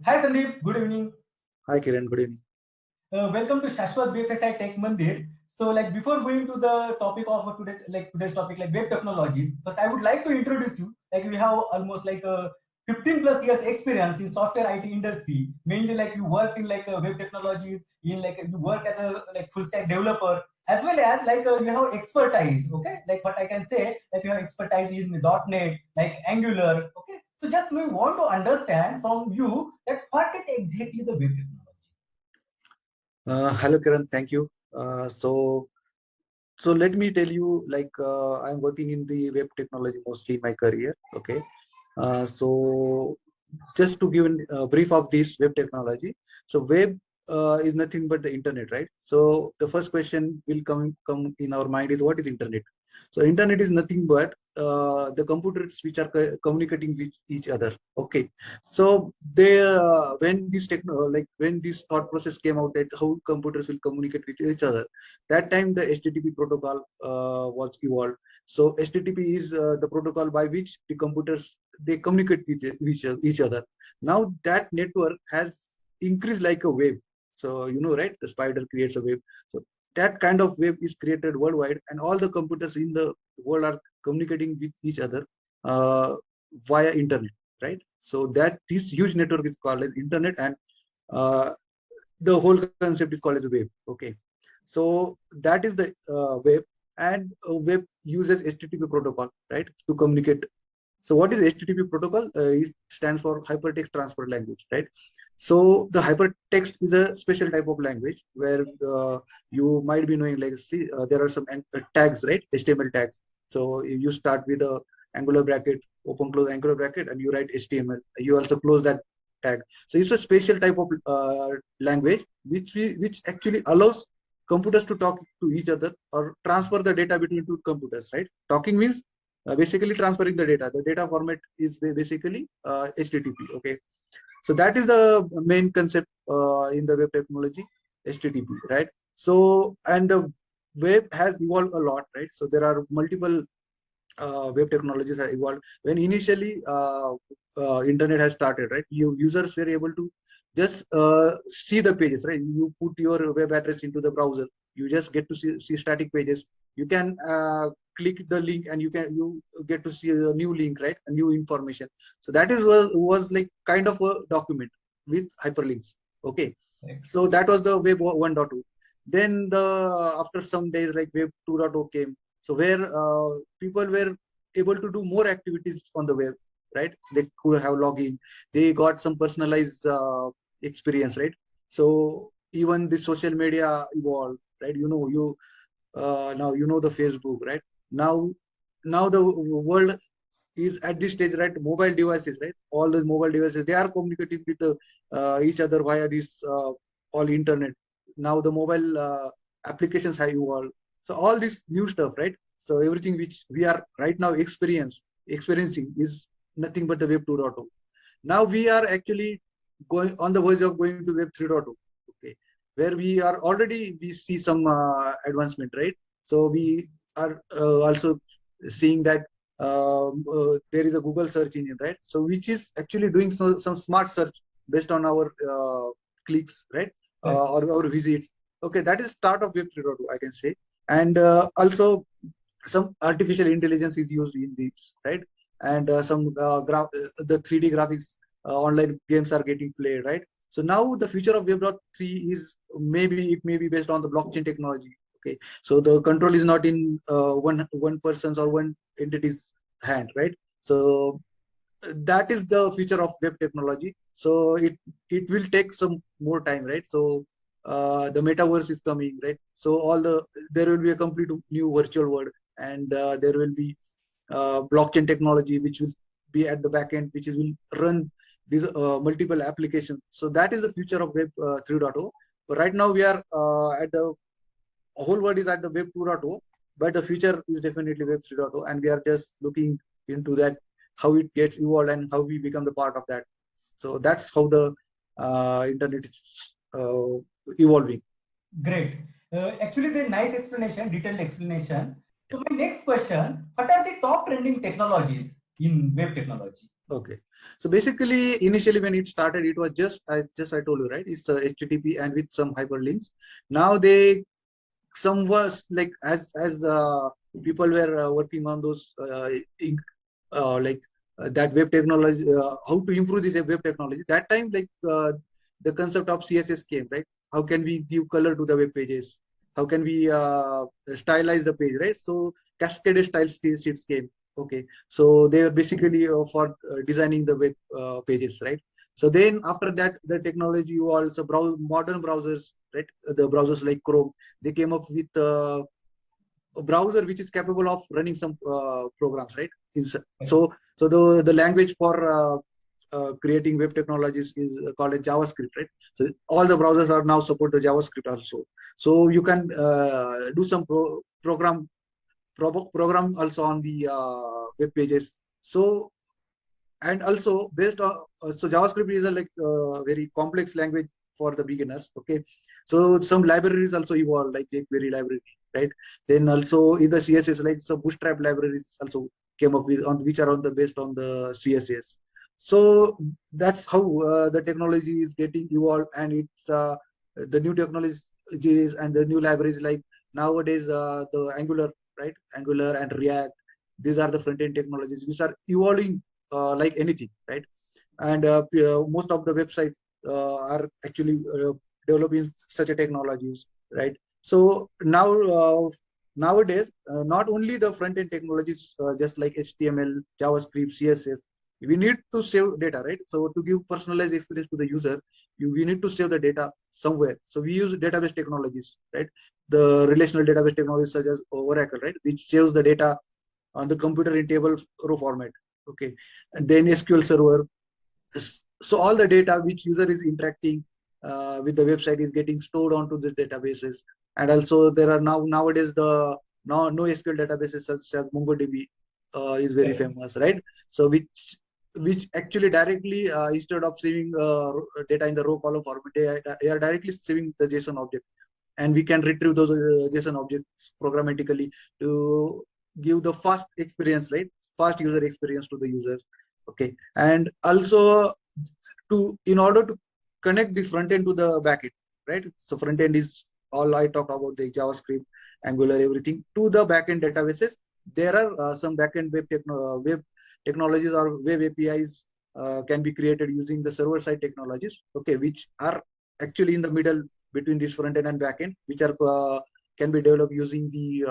Hi Sandip, good evening. Hi Kiran, good evening. Welcome to Shashwat BFSI Tech Mandir. So, before going to the topic of today's topic, like web technologies, first I would like to introduce you. Like we have almost 15 plus years experience in software IT industry. Mainly like you worked in web technologies, in you work as a full stack developer, as well as you have expertise. Okay, like what I can say, like you have expertise in .NET, like Angular. Okay, so just we want to understand from you that what is exactly the web technology. Hello Kiran, thank you. So let me tell you, I'm working in the web technology mostly in my career. Okay. So just to give a brief of this web technology. So web is nothing but the internet, right? So the first question will come in our mind is what is internet? So internet is nothing but the computers which are communicating with each other. Okay. So they when this when this thought process came out that how computers will communicate with each other, that time the HTTP protocol was evolved. So HTTP is the protocol by which the computers they communicate with each other. Now that network has increased like a wave. So you know, right? The spider creates a wave. So that kind of wave is created worldwide, and all the computers in the world are communicating with each other via internet, right? So that this huge network is called as internet, and uh, the whole concept is called as a wave. Okay, so that is the web, and web uses HTTP protocol, right, to communicate. So what is HTTP protocol? It stands for Hypertext Transfer Language, right? So the hypertext is a special type of language where you might be knowing, like, see, there are some tags, right? HTML tags. So you start with a angular bracket, open close angular bracket, and you write HTML. You also close that tag. So it's a special type of language which actually allows computers to talk to each other or transfer the data between two computers, right? Talking means basically transferring the data. The data format is basically HTTP. Okay, so that is the main concept in the web technology, HTTP, right? So and the web has evolved a lot, right? So there are multiple web technologies have evolved. When initially internet has started, right, users were able to just see the pages, right? You put your web address into the browser, you just get to see static pages. You can click the link and you get to see a new link, right, a new information. So that is was like kind of a document with hyperlinks. Okay, Right. so that was the web 1.2. Then the after some days, like web 2.0 came, so where people were able to do more activities on the web, right? They could have login, they got some personalized experience, right? So even the social media evolved, right? You know, you now you know the Facebook, right? Now the world is at this stage, right? Mobile devices, right? All the mobile devices, they are communicating with each other via this all internet. Now the mobile applications have evolved. So all this new stuff, right? So everything which we are right now experiencing is nothing but the web 2.0. Now we are actually going on the verge of going to web 3.0. Okay, where we are already we see some advancement, right? So we are also seeing that there is a Google search engine, right? So which is actually doing some smart search based on our clicks, right? Right. Or our visits. Okay, that is start of web 3.2, I can say. And also some artificial intelligence is used in these, right? And some the 3D graphics online games are getting played, right? So now the future of web.3 is maybe it may be based on the blockchain technology. Okay, so the control is not in one person's or one entity's hand, right? So that is the future of web technology. So it will take some more time, right? So the metaverse is coming, right? So all the there will be a complete new virtual world, and there will be blockchain technology which will be at the back end, which is will run these multiple applications. So that is the future of web 3.0. But right now we are at the whole world is at the web 2.0, but the future is definitely web 3.0, and we are just looking into that, how it gets evolved and how we become the part of that. So that's how the internet is evolving. Great. Actually, the nice explanation, detailed explanation. So my next question: what are the top trending technologies in web technology? Okay. So basically, initially when it started, it was just I told you, right? It's HTTP and with some hyperlinks. Now they some was like as people were working on those like that web technology, how to improve this web technology. That time, like the concept of CSS came, right? How can we give color to the web pages? How can we stylize the page, right? So cascaded style sheets came. Okay, so they are basically for designing the web pages, right? So then after that, the technology also modern browsers, right? The browsers like Chrome, they came up with a browser which is capable of running some programs, right? So the language for creating web technologies is called as JavaScript, right? So all the browsers are now support the JavaScript also. So you can do some program also on the web pages. So and also based on so JavaScript is a like very complex language for the beginners. Okay, so some libraries also evolved like jQuery library, right? Then also in the CSS, like some bootstrap libraries also came up with on which are on the based on the CSS. So that's how the technology is getting evolved, and it's the new technologies and the new libraries like nowadays the Angular, right? Angular and React, these are the front end technologies which are evolving like anything, right? And most of the websites are actually developing such a technologies, right? So now nowadays, not only the front end technologies, just like HTML, JavaScript, CSS, we need to save data, right? So to give personalized experience to the user, we need to save the data somewhere. So we use database technologies, right? The relational database technologies such as Oracle, right, which saves the data on the computer in table row format. Okay, and then SQL Server. So all the data which user is interacting with the website is getting stored onto the databases. And also there are nowadays the no SQL databases such as MongoDB is very Correct. famous, right? So which actually directly instead of saving data in the row column format, they are directly saving the JSON object, and we can retrieve those JSON objects programmatically to give the fast experience, right? Fast user experience to the users. Okay, and also to in order to connect the front end to the back end, right? So front end is all I talked about, the JavaScript, Angular, everything to the back end databases. There are some back end web technologies or web APIs can be created using the server side technologies, okay, which are actually in the middle between this front end and back end, which are can be developed using the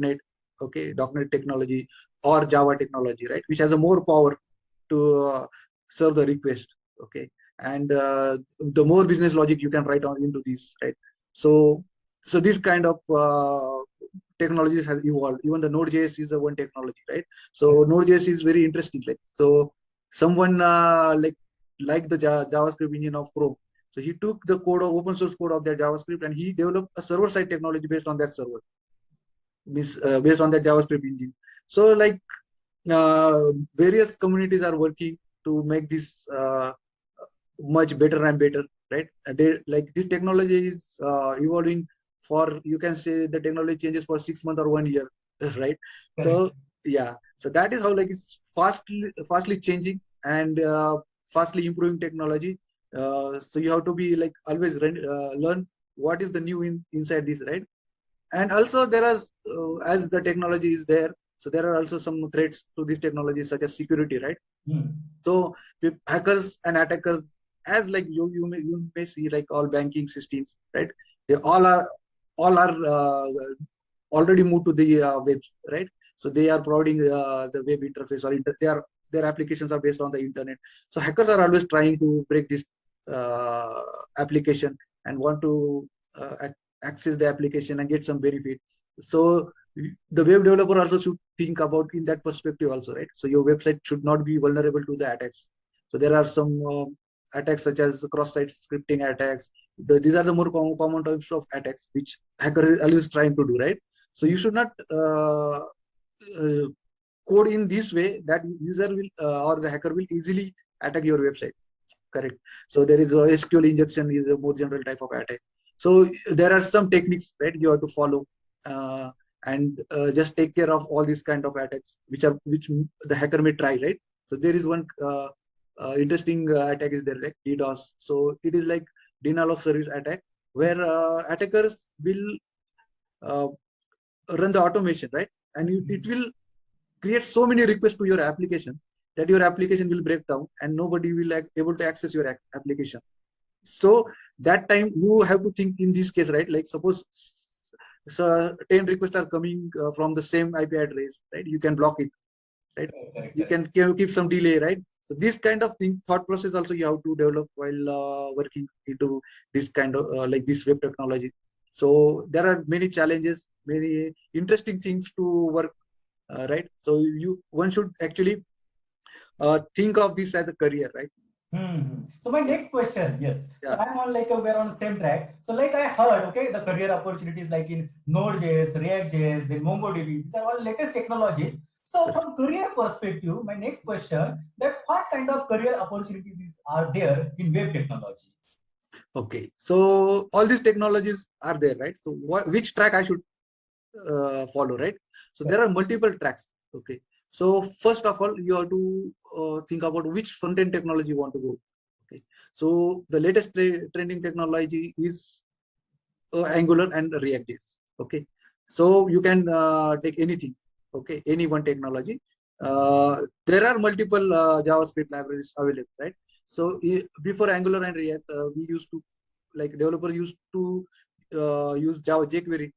.NET, okay, .NET technology or Java technology, right, which has a more power to serve the request, okay, and the more business logic you can write on into these, right? So so this kind of technologies has evolved. Even the Node.js is a one technology, right? So Node.js is very interesting. Like so, someone like the JavaScript engine of Chrome. So he took the code of open source code of that JavaScript and he developed a server side technology based on that server, based on that JavaScript engine. So like uh, various communities are working to make this much better and better, right? And they like this technology is evolving for, you can say the technology changes for 6 months or 1 year, right? Correct. So yeah, so that is how like it's fastly changing and fastly improving technology. So you have to be like always learn what is the new inside this, right? And also there are as the technology is there, so there are also some threats to this technology such as security, right? Hmm. So hackers and attackers, as like you may see like all banking systems, right? They all are already moved to the web, right? So they are providing the web interface or their applications are based on the internet. So hackers are always trying to break this uh, application and want to access the application and get some benefit. So the web developer also should think about in that perspective also, right? So your website should not be vulnerable to the attacks. So there are some attacks such as cross-site scripting attacks. These are the more common types of attacks which hacker is always trying to do, right? So you should not uh, code in this way that user will or the hacker will easily attack your website. Correct. So there is a SQL injection is a more general type of attack. So there are some techniques, right, you have to follow and just take care of all these kind of attacks which the hacker may try, right? So there is one interesting attack is there, like DDoS. So it is like denial of service attack, where attackers will uh, run the automation, right? And it will create so many requests to your application that your application will break down and nobody will like able to access your application. So that time you have to think in this case, right? Like suppose so 10 requests are coming from the same IP address, right? You can block it, right? Correct, You correct. can keep some delay, right? So this kind of thing, thought process also you have to develop while working into this kind of like this web technology. So there are many challenges, many interesting things to work, right? So you one should actually think of this as a career, right? So my Yeah, next question, yes. So yeah, I'm on like we're on the same track. So like I heard, okay, the career opportunities like in Node.js, React.js, then MongoDB, these are all latest technologies. So correct. from career perspective, my next question, that what kind of career opportunities are there in web technology? Okay, so all these technologies are there, right? So which track I should follow, right? So there are multiple tracks. Okay, so first of all you have to think about which front end technology you want to go. Okay, so the latest trending technology is Angular and React.js. Okay, so you can take anything. Okay, any one technology. There are multiple JavaScript libraries available, right? So before Angular and React, we used to like developers used to use Java jQuery,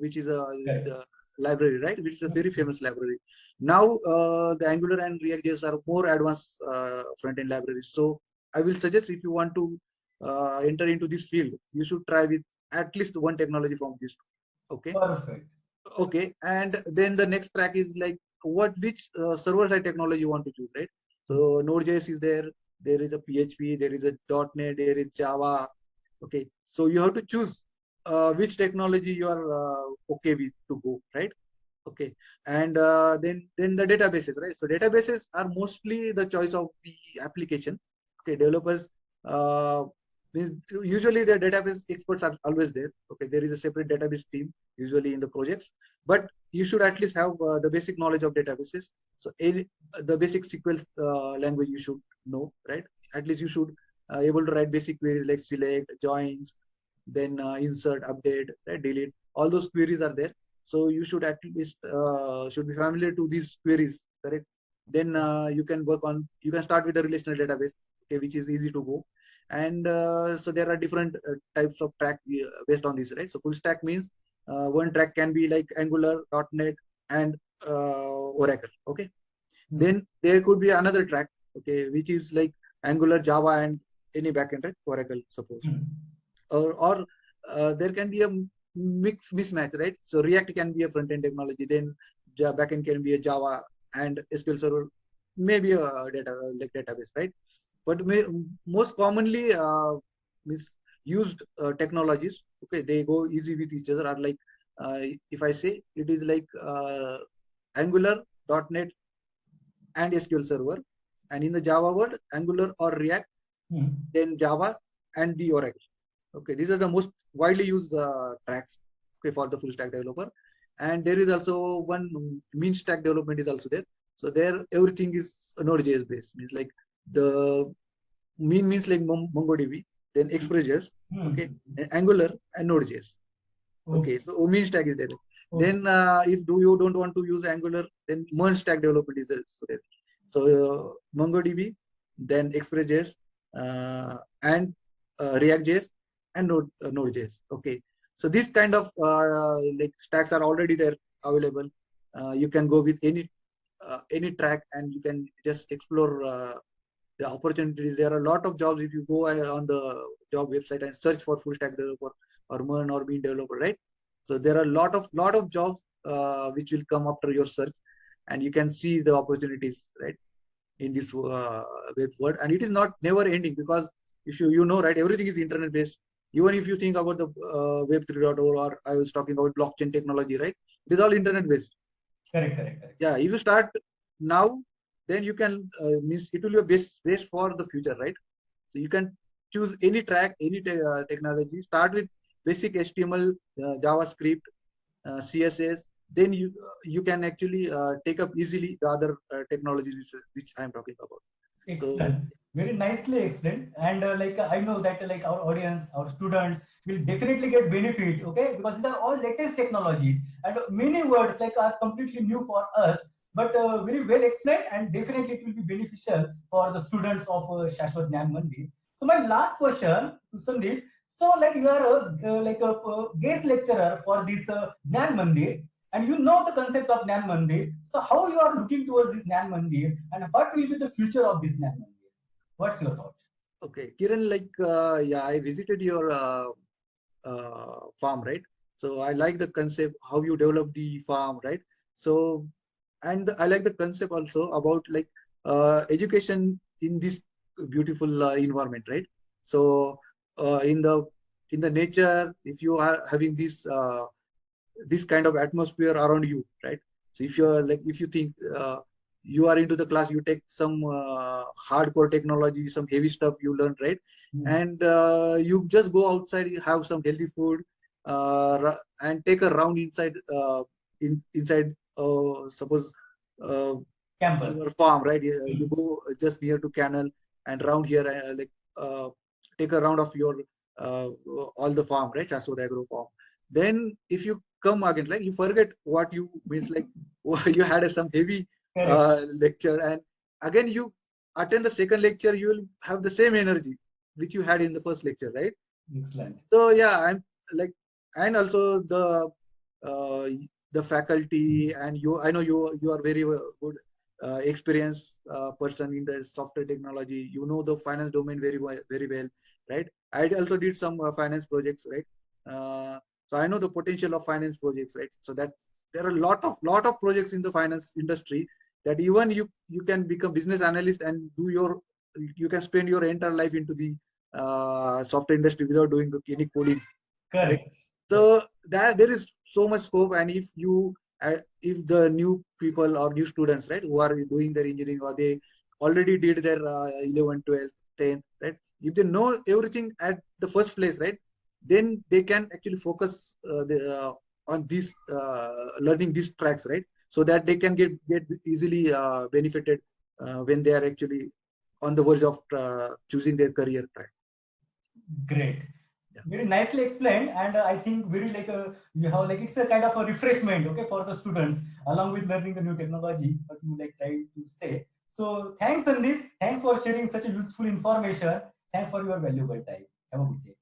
which is Correct. a library, right? Which is a very famous library. Now, the Angular and React.js are more advanced front-end libraries. So I will suggest if you want to enter into this field, you should try with at least one technology from this. Okay. Perfect. Okay. And then the next track is like which server-side technology you want to choose, right? So Node.js is there. There is a PHP. There is a .NET. There is Java. Okay. So you have to choose which technology you are okay with to go, right? Okay. And then the databases, right? So databases are mostly the choice of the application. Okay. Developers uh, usually the database experts are always there. Okay. There is a separate database team usually in the projects, but you should at least have the basic knowledge of databases. So the basic SQL language you should know, right? At least you should able to write basic queries like select, joins, then insert, update, right, delete. All those queries are there. So you should at least should be familiar to these queries, correct? Then you can start with the relational database, okay, which is easy to go. And so there are different types of track based on this, right? So full stack means one track can be like Angular, .NET, and Oracle, okay? Then there could be another track, okay, which is like Angular, Java, and any backend, right? Oracle, suppose. Or there can be a mismatch, right? So React can be a front end technology, then backend can be a Java, and SQL Server maybe a like database, right? But most commonly used technologies, okay, they go easy with each other. Are like if I say it is like Angular, .NET, and SQL Server, and in the Java world, Angular or React, then Java and the Oracle. Okay, these are the most widely used tracks, okay, for the full stack developer. And there is also one mean stack development is also there. So there everything is Node.js based. Means like the mean means like MongoDB, then Express.js, okay, and Angular and Node.js. Okay, Okay. so mean stack is there. Okay. Then if you don't want to use Angular, then merge stack development is there. So MongoDB, then Express.js, and React.js and Node.js. Okay, so this kind of like stacks are already there available. You can go with any track and you can just explore the opportunities. There are a lot of jobs if you go on the job website and search for full stack developer or MERN or bean developer, right? So there are a lot of jobs which will come after your search, and you can see the opportunities, right, in this web world. And it is not never ending, because if you know, right, everything is internet based. Even if you think about the web 3.0, or I was talking about blockchain technology, right, it is all internet based. Correct, correct, correct. Yeah, if you start now, then you can means it will be a base for the future, right? So you can choose any track, any technology. Start with basic HTML, JavaScript, CSS. then you can actually take up easily the other technologies which I am talking about. So Excellent. Very nicely explained. And I know that our audience, our students will definitely get benefit. Okay, because these are all latest technologies, and many words are completely new for us, but very well explained, and definitely it will be beneficial for the students of Shashwat Gyan Mandir. So my last question to Sandeep. So you are a guest lecturer for this Gyan Mandir, and you know the concept of Gyan Mandir. So how you are looking towards this Gyan Mandir, and what will be the future of this Gyan Mandir? What's your thoughts? okay, Kiran, yeah, I visited your farm, right? So I like the concept how you develop the farm, right? So and I like the concept also about education in this beautiful environment, right? So in the nature, if you are having this kind of atmosphere around you, right? So if you're like if you think you are into the class, you take some hardcore technology, some heavy stuff you learn, right? And you just go outside, you have some healthy food, and take a round inside inside suppose uh, Campus. your farm, right? You go just near to canal and round here, take a round of your uh, all the farm, right? Shashwat Agro farm. Then if you come again, like you forget what you means, like you had some heavy Correct. lecture, and again you attend the second lecture, you will have the same energy which you had in the first lecture, right? Excellent. So yeah, I'm like, and also uh, the faculty, and I know you are very good experienced person in the software technology. You know the finance domain very well, right? I also did some finance projects, right? So I know the potential of finance projects, right? So that there are a lot of projects in the finance industry that even you can become business analyst and you can spend your entire life into the software industry without doing any coding, correct? Correct. Correct. So that there is so much scope, and if the new people or new students, right, who are doing their engineering, or they already did their 11 12 10th, right, if they know everything at the first place, right, then they can actually focus on these learning these tracks, right, so that they can get easily benefited when they are actually on the verge of choosing their career track. Great. Yeah. Very nicely explained, and I think very you have it's a kind of a refreshment, okay, for the students along with learning the new technology. What you try to say. So thanks, Sandeep. Thanks for sharing such a useful information. Thanks for your valuable time. Have a good day.